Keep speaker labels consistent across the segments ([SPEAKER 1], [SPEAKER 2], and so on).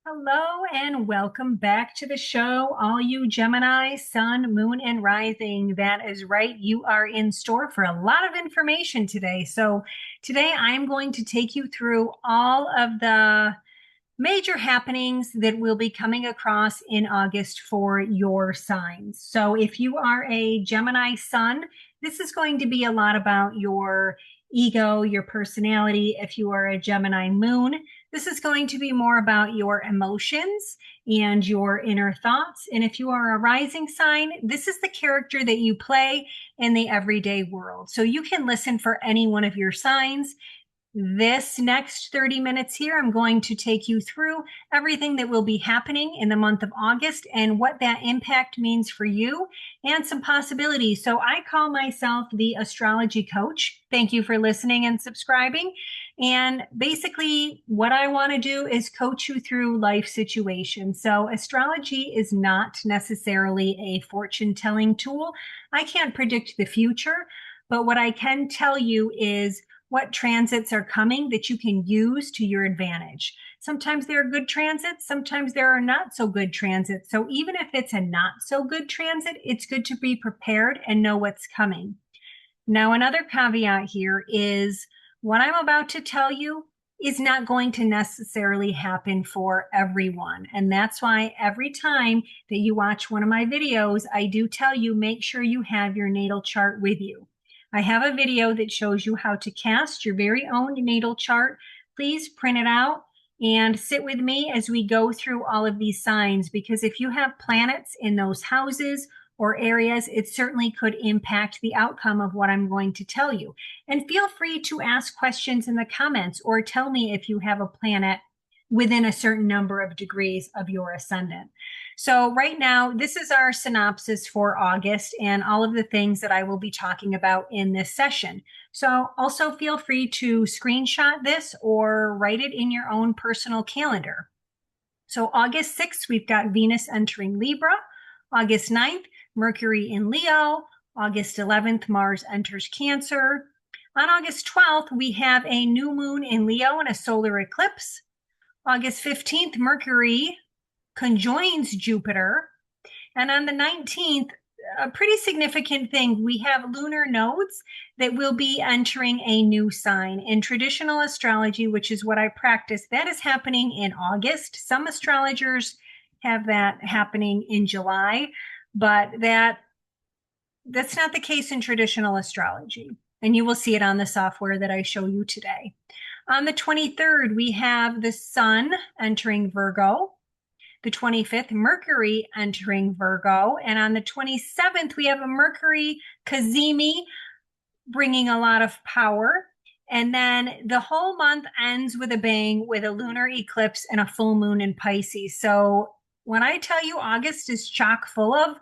[SPEAKER 1] Hello and welcome back to the show, all you Gemini, Sun, Moon, and Rising. That is right. You are in store for a lot of information today. So, today I'm going to take you through all of the major happenings that will be coming across in August for your signs. So, if you are a Gemini Sun, this is going to be a lot about your ego, your personality. If you are a Gemini Moon, this is going to be more about your emotions and your inner thoughts. And if you are a rising sign, this is the character that you play in the everyday world. So you can listen for any one of your signs. This next 30 minutes here, I'm going to take you through everything that will be happening in the month of August and what that impact means for you and some possibilities. So I call myself the astrology coach. Thank you for listening and subscribing. And basically, what I want to do is coach you through life situations. So astrology is not necessarily a fortune telling tool. I can't predict the future, but what I can tell you is what transits are coming that you can use to your advantage. Sometimes there are good transits, sometimes there are not so good transits. So even if it's a not so good transit, it's good to be prepared and know what's coming. Now, another caveat here is what I'm about to tell you is not going to necessarily happen for everyone. And that's why every time that you watch one of my videos, I do tell you, make sure you have your natal chart with you. I have a video that shows you how to cast your very own natal chart. Please print it out and sit with me as we go through all of these signs, because if you have planets in those houses or areas, it certainly could impact the outcome of what I'm going to tell you. And feel free to ask questions in the comments or tell me if you have a planet within a certain number of degrees of your ascendant. So right now, this is our synopsis for August and all of the things that I will be talking about in this session. So also feel free to screenshot this or write it in your own personal calendar. So August 6th, we've got Venus entering Libra. August 9th, Mercury in Leo. August 11th, Mars enters Cancer. On August 12th, we have a new moon in Leo and a solar eclipse. August 15th, Mercury conjoins Jupiter. And on the 19th, a pretty significant thing, we have lunar nodes that will be entering a new sign. In traditional astrology, which is what I practice, that is happening in August. Some astrologers have that happening in July, but that's not the case in traditional astrology. And you will see it on the software that I show you today. On the 23rd, we have the sun entering Virgo. The 25th, Mercury entering Virgo. And on the 27th, we have a Mercury Cazimi bringing a lot of power. And then the whole month ends with a bang with a lunar eclipse and a full moon in Pisces. So when I tell you August is chock full of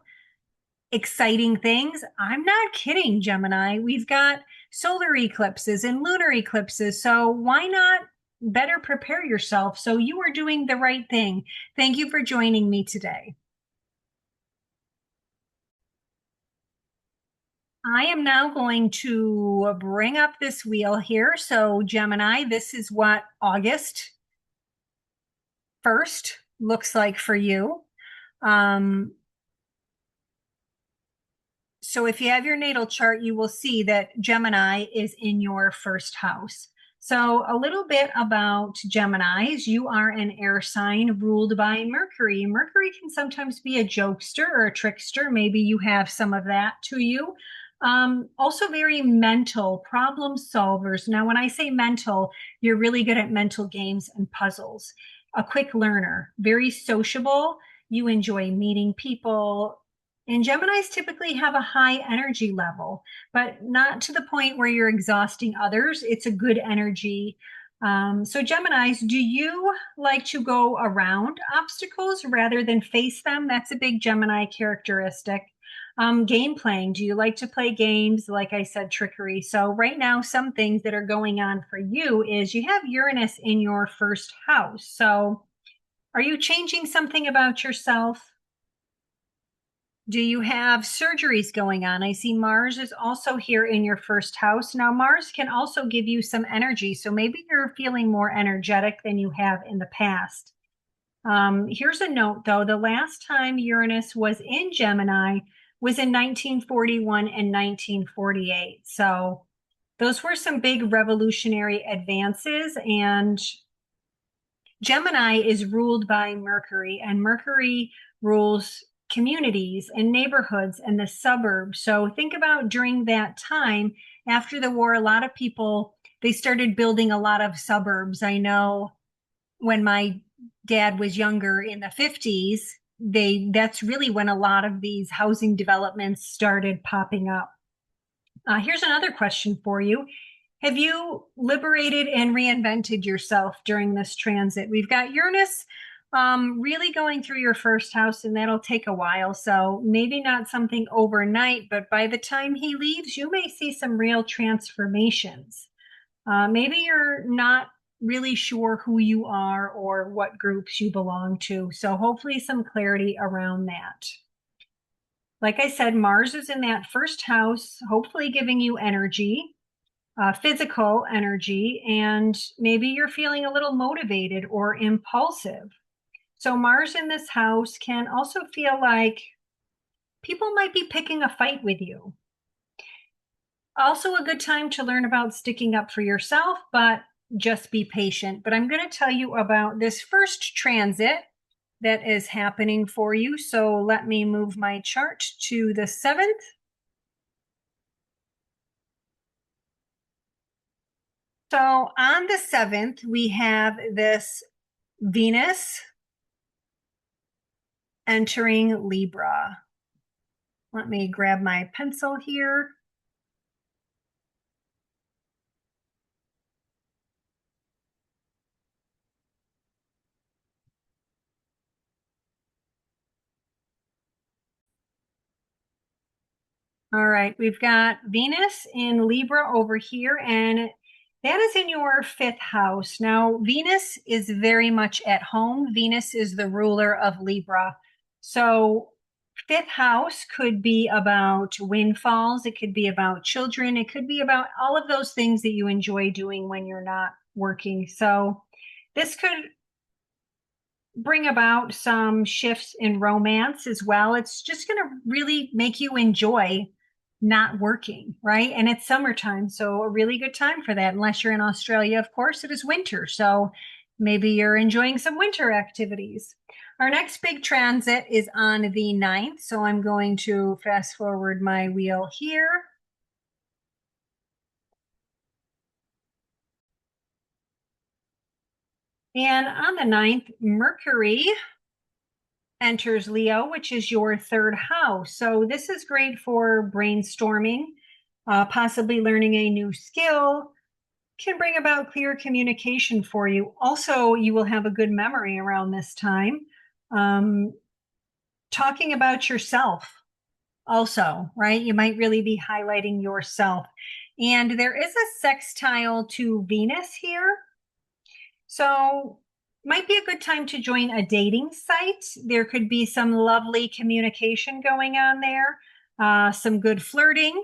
[SPEAKER 1] exciting things, I'm not kidding, Gemini. We've got solar eclipses and lunar eclipses. So why not better prepare yourself? So you are doing the right thing. Thank you for joining me today. I am now going to bring up this wheel here. So Gemini, this is what August 1st looks like for you. So if you have your natal chart, you will see that Gemini is in your first house. So a little bit about Geminis. You are an air sign ruled by Mercury. Mercury can sometimes be a jokester or a trickster. Maybe you have some of that to you. Also very mental, problem solvers. Now, when I say mental, you're really good at mental games and puzzles. A quick learner, very sociable. You enjoy meeting people. And Geminis typically have a high energy level, but not to the point where you're exhausting others. It's a good energy. So Geminis, do you like to go around obstacles rather than face them? That's a big Gemini characteristic. Game playing. Do you like to play games? Like I said, trickery. So right now, some things that are going on for you is you have Uranus in your first house. So are you changing something about yourself? Do you have surgeries going on? I see Mars is also here in your first house. Now, Mars can also give you some energy. So maybe you're feeling more energetic than you have in the past. Here's a note though. The last time Uranus was in Gemini was in 1941 and 1948. So those were some big revolutionary advances. And Gemini is ruled by Mercury, and Mercury rules communities and neighborhoods and the suburbs. So think about during that time after the war, a lot of people they started building a lot of suburbs. I know when my dad was younger in the 50s, that's really when a lot of these housing developments started popping up. Here's another question for you. Have you liberated and reinvented yourself during this transit? We've got Uranus really going through your first house, and that'll take a while. So maybe not something overnight, but by the time he leaves, you may see some real transformations. Maybe you're not really sure who you are or what groups you belong to. So hopefully some clarity around that. Like I said, Mars is in that first house, hopefully giving you energy, physical energy, and maybe you're feeling a little motivated or impulsive. So Mars in this house can also feel like people might be picking a fight with you. Also a good time to learn about sticking up for yourself, but just be patient. But I'm going to tell you about this first transit that is happening for you. So let me move my chart to the 7th. So on the 7th, we have this Venus entering Libra. Let me grab my pencil here. All right, we've got Venus in Libra over here, and that is in your 5th house. Now, Venus is very much at home. Venus is the ruler of Libra. So, 5th house could be about windfalls, it could be about children, it could be about all of those things that you enjoy doing when you're not working. So, this could bring about some shifts in romance as well. It's just going to really make you enjoy not working, right? And it's summertime, so a really good time for that. Unless you're in Australia, of course, it is winter. So maybe you're enjoying some winter activities. Our next big transit is on the 9th. So I'm going to fast forward my wheel here. And on the 9th, Mercury enters Leo, which is your 3rd house. So this is great for brainstorming, possibly learning a new skill, can bring about clear communication for you. Also, you will have a good memory around this time. Um, Talking about yourself also, right? You might really be highlighting yourself. And there is a sextile to Venus here. So might be a good time to join a dating site. There could be some lovely communication going on there, some good flirting.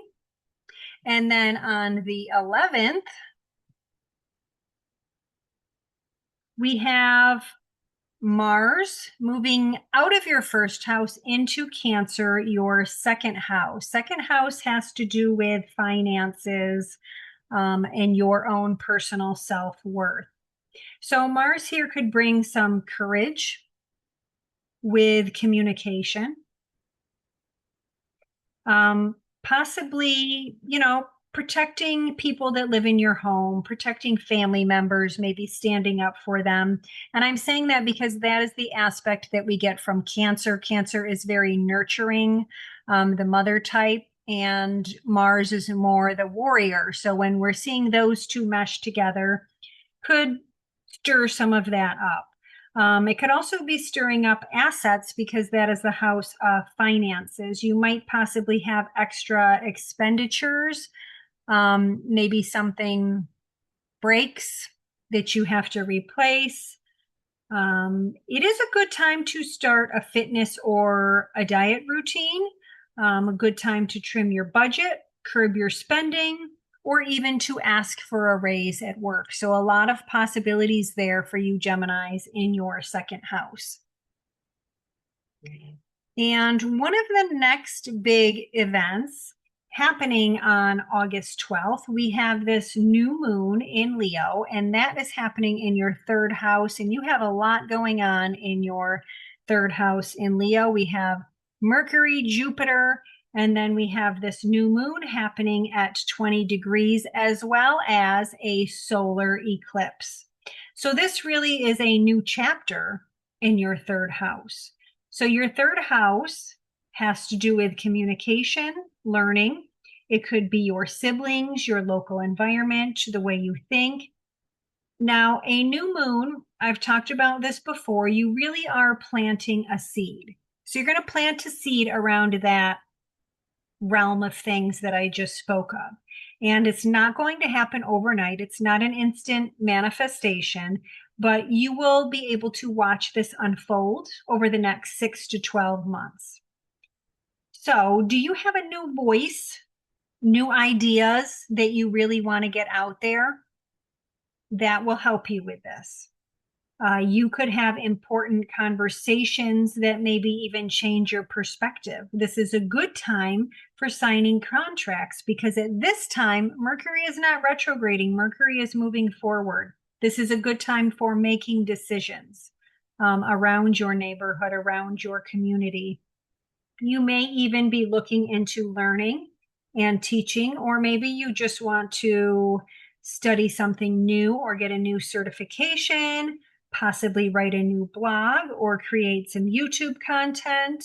[SPEAKER 1] And then on the 11th, we have Mars moving out of your 1st house into Cancer, your 2nd house. 2nd house has to do with finances and your own personal self-worth. So Mars here could bring some courage with communication. Possibly, protecting people that live in your home, protecting family members, maybe standing up for them. And I'm saying that because that is the aspect that we get from Cancer. Cancer is very nurturing, the mother type, and Mars is more the warrior. So when we're seeing those two mesh together, could stir some of that up. It could also be stirring up assets because that is the house of finances. You might possibly have extra expenditures. Maybe something breaks that you have to replace. It is a good time to start a fitness or a diet routine. A good time to trim your budget, curb your spending, or even to ask for a raise at work. So a lot of possibilities there for you Geminis in your second house. And one of the next big events happening on August 12th, we have this new moon in Leo, and that is happening in your third house. And you have a lot going on in your third house in Leo. We have Mercury, Jupiter, and then we have this new moon happening at 20 degrees, as well as a solar eclipse. So this really is a new chapter in your third house. So your third house has to do with communication, learning. It could be your siblings, your local environment, the way you think. Now, a new moon, I've talked about this before, you really are planting a seed. So you're going to plant a seed around that realm of things that I just spoke of. And it's not going to happen overnight. It's not an instant manifestation, but you will be able to watch this unfold over the next 6 to 12 months. So, do you have a new voice, new ideas that you really want to get out there? That will help you with this. You could have important conversations that maybe even change your perspective. This is a good time for signing contracts because at this time, Mercury is not retrograding, Mercury is moving forward. This is a good time for making decisions around your neighborhood, around your community. You may even be looking into learning and teaching, or maybe you just want to study something new or get a new certification, possibly write a new blog or create some YouTube content.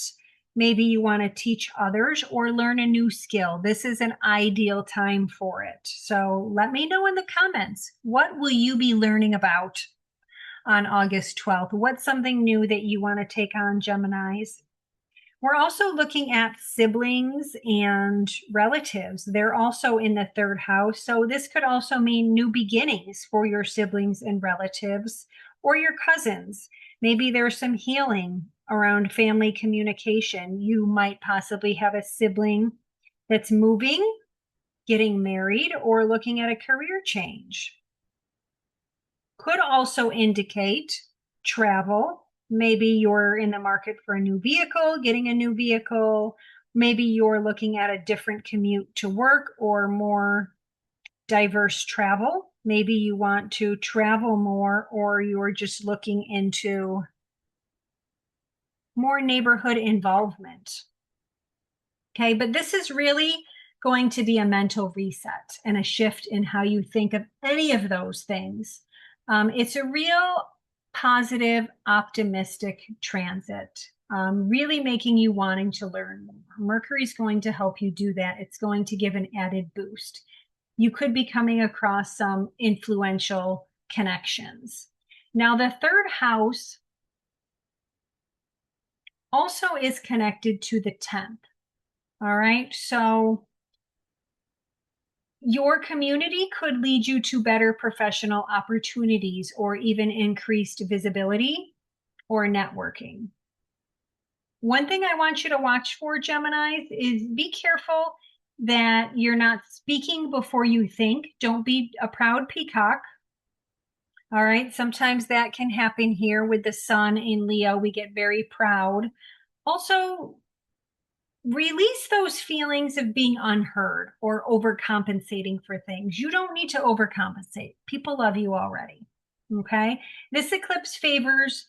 [SPEAKER 1] Maybe you want to teach others or learn a new skill. This is an ideal time for it. So let me know in the comments, what will you be learning about on August 12th? What's something new that you want to take on, Geminis? We're also looking at siblings and relatives. They're also in the third house. So this could also mean new beginnings for your siblings and relatives or your cousins. Maybe there's some healing around family communication. You might possibly have a sibling that's moving, getting married, or looking at a career change. Could also indicate travel. Maybe you're in the market for a new vehicle, getting a new vehicle. Maybe you're looking at a different commute to work or more diverse travel. Maybe you want to travel more, or you're just looking into more neighborhood involvement. Okay, but this is really going to be a mental reset and a shift in how you think of any of those things. It's a real positive, optimistic transit, really making you wanting to learn more. Mercury's going to help you do that. It's going to give an added boost. You could be coming across some influential connections. Now, the third house also is connected to the 10th. All right, so your community could lead you to better professional opportunities or even increased visibility or networking. One thing I want you to watch for, Geminis, is be careful that you're not speaking before you think. Don't be a proud peacock. All right, sometimes that can happen here with the sun in Leo. We get very proud. Also, release those feelings of being unheard or overcompensating for things. You don't need to overcompensate. People love you already. Okay. This eclipse favors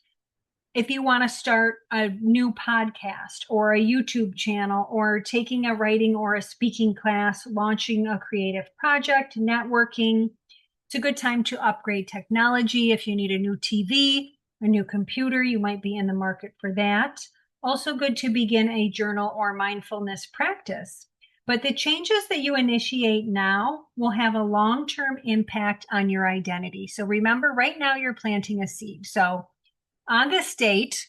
[SPEAKER 1] if you want to start a new podcast or a YouTube channel or taking a writing or a speaking class, launching a creative project, networking. It's a good time to upgrade technology. If you need a new TV, a new computer, you might be in the market for that. Also good to begin a journal or mindfulness practice. But the changes that you initiate now will have a long-term impact on your identity. So remember, right now you're planting a seed. So on this date,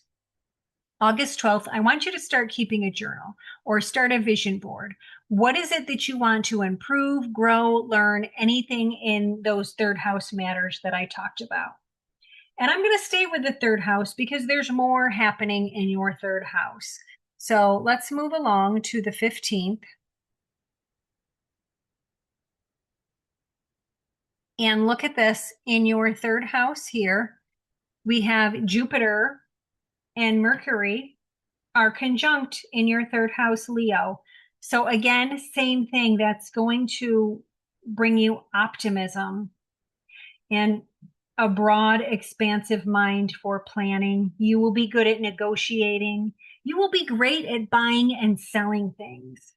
[SPEAKER 1] August 12th, I want you to start keeping a journal or start a vision board. What is it that you want to improve, grow, learn, anything in those third house matters that I talked about? And I'm going to stay with the third house because there's more happening in your third house. So let's move along to the 15th. And look at this in your third house here. We have Jupiter and Mercury are conjunct in your third house, Leo. So, again, same thing. That's going to bring you optimism and a broad, expansive mind for planning. You will be good at negotiating. You will be great at buying and selling things.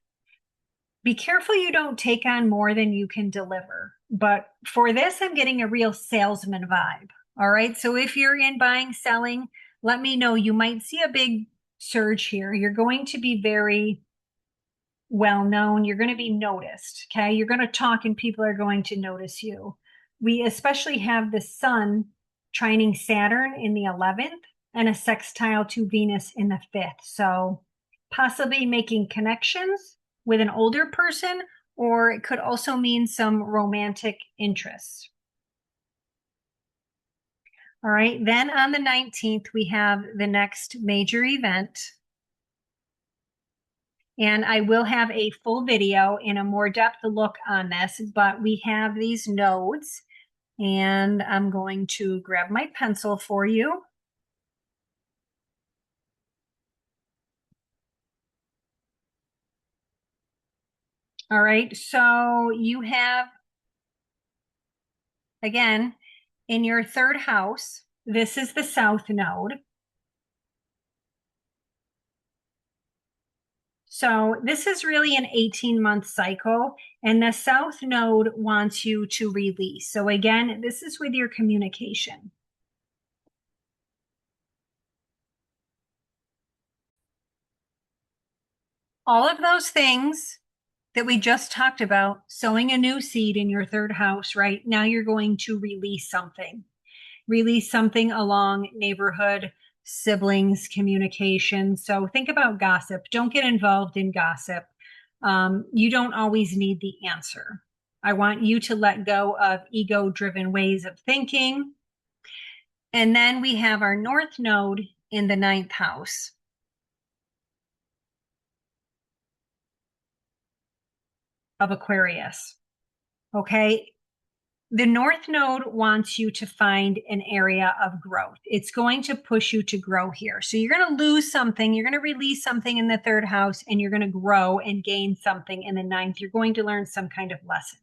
[SPEAKER 1] Be careful you don't take on more than you can deliver. But for this, I'm getting a real salesman vibe. All right. So if you're in buying, selling, let me know. You might see a big surge here. You're going to be very well known. You're going to be noticed. Okay. You're going to talk and people are going to notice you. We especially have the sun trining Saturn in the 11th and a sextile to Venus in the 5th. So possibly making connections with an older person, or it could also mean some romantic interest. All right. Then on the 19th, we have the next major event. And I will have a full video in a more depth look on this, but we have these nodes, and I'm going to grab my pencil for you. All right, so you have, again, in your third house, this is the south node. So this is really an 18-month cycle, and the south node wants you to release. So again, this is with your communication. All of those things that we just talked about, sowing a new seed in your third house, right? Now you're going to release something along neighborhood, siblings, communication. So think about gossip. Don't get involved in gossip. You don't always need the answer. I want you to let go of ego-driven ways of thinking. And then we have our north node in the ninth house of Aquarius. Okay. The North Node wants you to find an area of growth. It's going to push you to grow here. So you're going to lose something. You're going to release something in the third house, and you're going to grow and gain something in the ninth. You're going to learn some kind of lesson.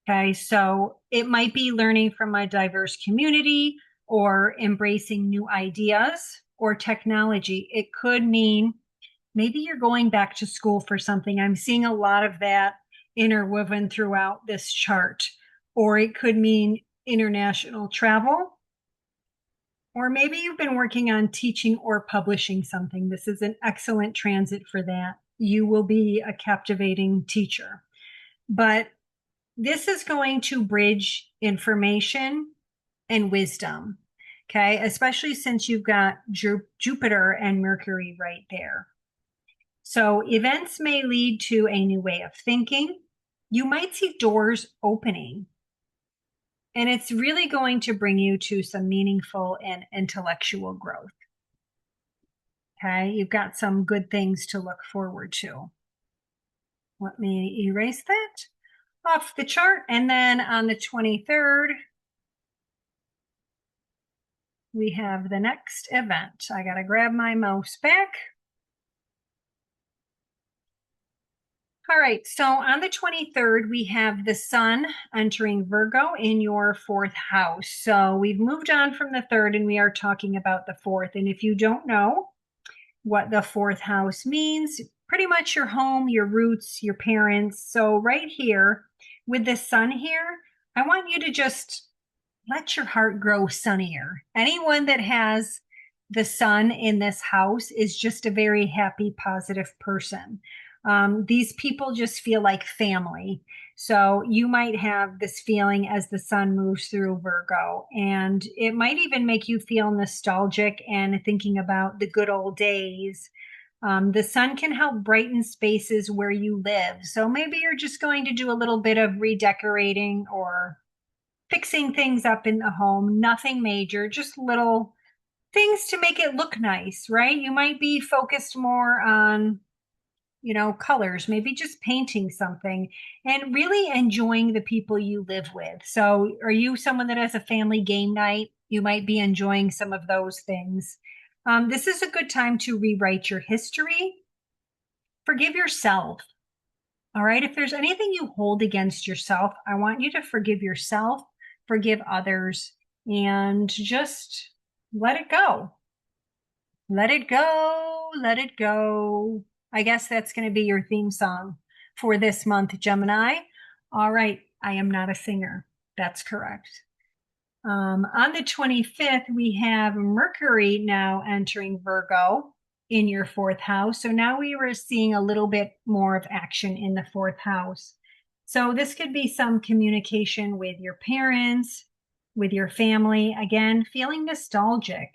[SPEAKER 1] Okay. So it might be learning from a diverse community or embracing new ideas or technology. It could mean maybe you're going back to school for something. I'm seeing a lot of that interwoven throughout this chart. Or it could mean international travel. Or maybe you've been working on teaching or publishing something. This is an excellent transit for that. You will be a captivating teacher. But this is going to bridge information and wisdom, okay? Especially since you've got Jupiter and Mercury right there. So events may lead to a new way of thinking. You might see doors opening. And it's really going to bring you to some meaningful and intellectual growth. Okay, you've got some good things to look forward to. Let me erase that off the chart. And then on the 23rd, we have the next event. I got to grab my mouse back. All right, so on the 23rd, we have the sun entering Virgo in your fourth house. So we've moved on from the third and we are talking about the fourth. And if you don't know what the fourth house means, pretty much your home, your roots, your parents. So right here with the sun here, I want you to just let your heart grow sunnier. Anyone that has the sun in this house is just a very happy, positive person. These people just feel like family. So you might have this feeling as the sun moves through Virgo, and it might even make you feel nostalgic and thinking about the good old days. The sun can help brighten spaces where you live. So maybe you're just going to do a little bit of redecorating or fixing things up in the home, nothing major, just little things to make it look nice, right? You might be focused more on colors, maybe just painting something and really enjoying the people you live with. So are you someone that has a family game night? You might be enjoying some of those things. This is a good time to rewrite your history. Forgive yourself. All right. If there's anything you hold against yourself, I want you to forgive yourself, forgive others, and just let it go. Let it go. Let it go. I guess that's going to be your theme song for this month, Gemini. All right. I am not a singer. That's correct. On the 25th, we have Mercury now entering Virgo in your fourth house. So now we were seeing a little bit more of action in the fourth house. So this could be some communication with your parents, with your family. Again, feeling nostalgic.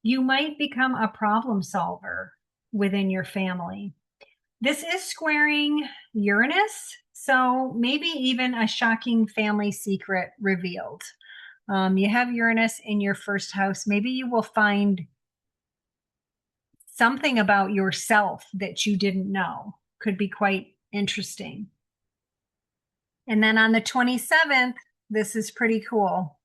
[SPEAKER 1] You might become a problem solver within your family. This is squaring Uranus, so maybe even a shocking family secret revealed. You have Uranus in your first house. Maybe you will find something about yourself that you didn't know. Could be quite interesting. And then on the 27th, this is pretty cool.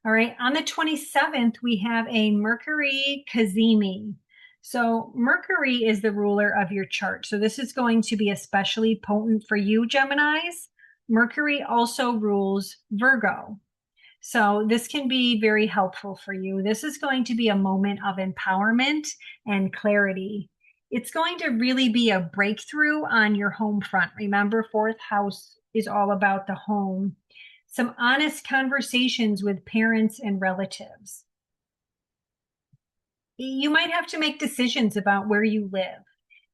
[SPEAKER 1] All right, on the 27th, we have a Mercury Cazimi. So Mercury is the ruler of your chart. So this is going to be especially potent for you, Geminis. Mercury also rules Virgo. So this can be very helpful for you. This is going to be a moment of empowerment and clarity. It's going to really be a breakthrough on your home front. Remember, fourth house is all about the home. Some honest conversations with parents and relatives. You might have to make decisions about where you live,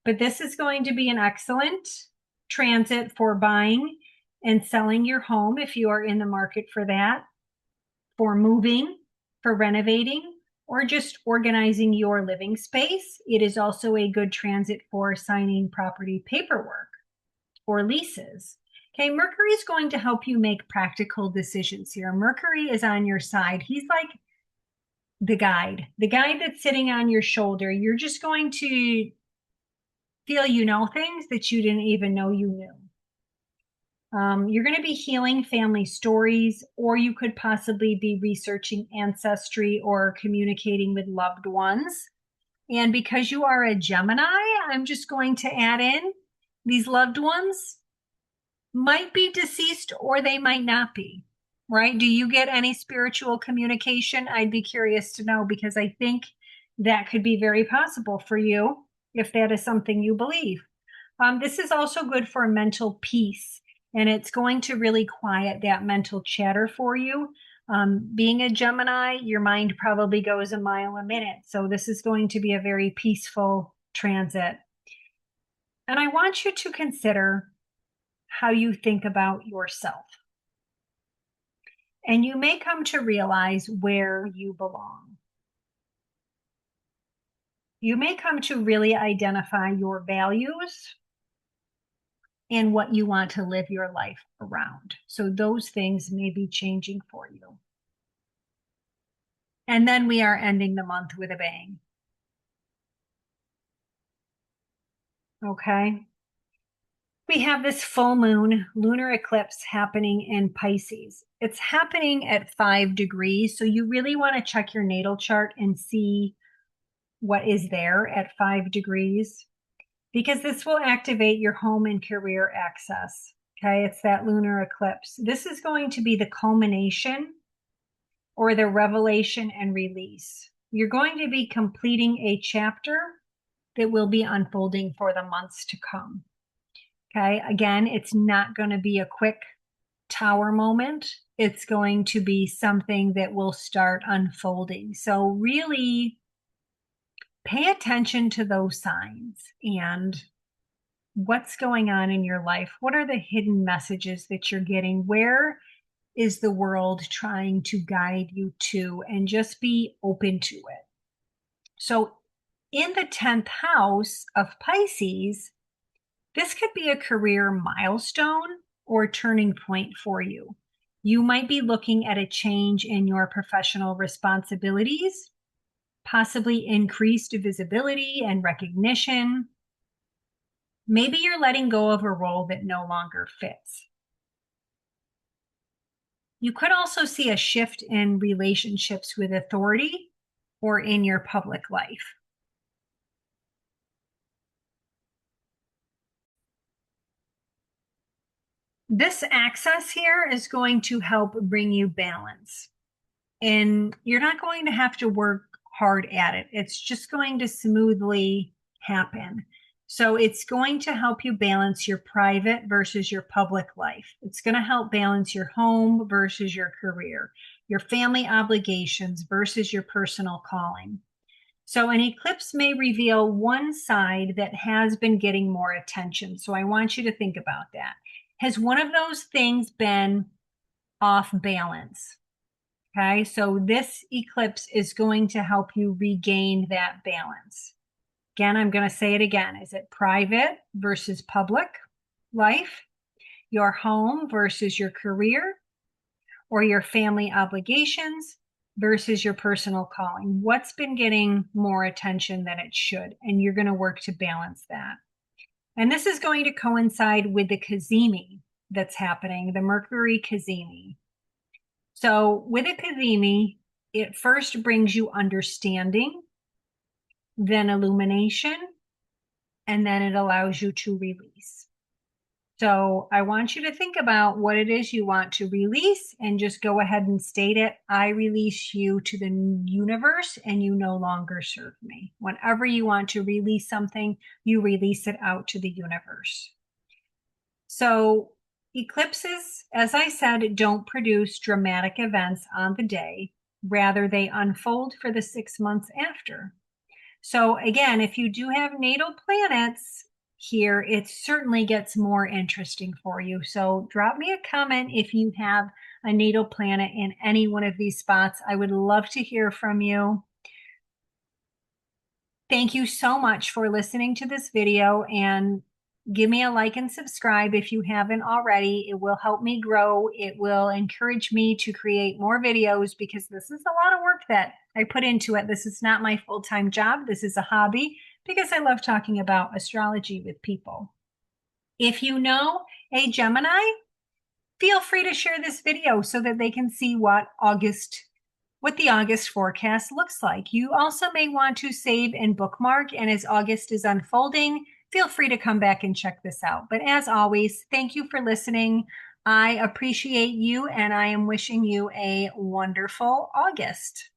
[SPEAKER 1] but this is going to be an excellent transit for buying and selling your home if you are in the market for that, for moving, for renovating, or just organizing your living space. It is also a good transit for signing property paperwork or leases. Okay, Mercury is going to help you make practical decisions here. Mercury is on your side. He's like the guide that's sitting on your shoulder. You're just going to feel you know things that you didn't even know you knew. You're going to be healing family stories, or you could possibly be researching ancestry or communicating with loved ones. And because you are a Gemini, I'm just going to add in these loved ones might be deceased or they might not be, right? Do you get any spiritual communication? I'd be curious to know, because I think that could be very possible for you if that is something you believe. This is also good for mental peace, and it's going to really quiet that mental chatter for you. Being a Gemini, your mind probably goes a mile a minute. So this is going to be a very peaceful transit. And I want you to consider how you think about yourself. And you may come to realize where you belong. You may come to really identify your values and what you want to live your life around. So those things may be changing for you. And then we are ending the month with a bang. Okay. We have this full moon lunar eclipse happening in Pisces. It's happening at 5 degrees. So you really want to check your natal chart and see what is there at 5 degrees, because this will activate your home and career access. Okay, it's that lunar eclipse. This is going to be the culmination or the revelation and release. You're going to be completing a chapter that will be unfolding for the months to come. Okay, again, it's not going to be a quick tower moment. It's going to be something that will start unfolding. So really pay attention to those signs and what's going on in your life. What are the hidden messages that you're getting? Where is the world trying to guide you to? And just be open to it. So in the 10th house of Pisces, this could be a career milestone or turning point for you. You might be looking at a change in your professional responsibilities, possibly increased visibility and recognition. Maybe you're letting go of a role that no longer fits. You could also see a shift in relationships with authority or in your public life. This access here is going to help bring you balance. And you're not going to have to work hard at it. It's just going to smoothly happen. So it's going to help you balance your private versus your public life. It's going to help balance your home versus your career, your family obligations versus your personal calling. So an eclipse may reveal one side that has been getting more attention. So I want you to think about that. Has one of those things been off balance? Okay, so this eclipse is going to help you regain that balance. Again, I'm going to say it again. Is it private versus public life, your home versus your career, or your family obligations versus your personal calling? What's been getting more attention than it should? And you're going to work to balance that. And this is going to coincide with the cazimi that's happening, the Mercury cazimi. So with a cazimi, it first brings you understanding, then illumination, and then it allows you to release. So I want you to think about what it is you want to release and just go ahead and state it. I release you to the universe and you no longer serve me. Whenever you want to release something, you release it out to the universe. So eclipses, as I said, don't produce dramatic events on the day. Rather, they unfold for the 6 months after. So again, if you do have natal planets here, it certainly gets more interesting for you. So drop me a comment if you have a natal planet in any one of these spots. I would love to hear from you. Thank you so much for listening to this video, and give me a like and subscribe if you haven't already. It will help me grow. It will encourage me to create more videos because this is a lot of work that I put into it. This is not my full-time job. This is a hobby because I love talking about astrology with people. If you know a Gemini, feel free to share this video so that they can see what the August forecast looks like. You also may want to save and bookmark, and as August is unfolding, feel free to come back and check this out. But as always, thank you for listening. I appreciate you, and I am wishing you a wonderful August.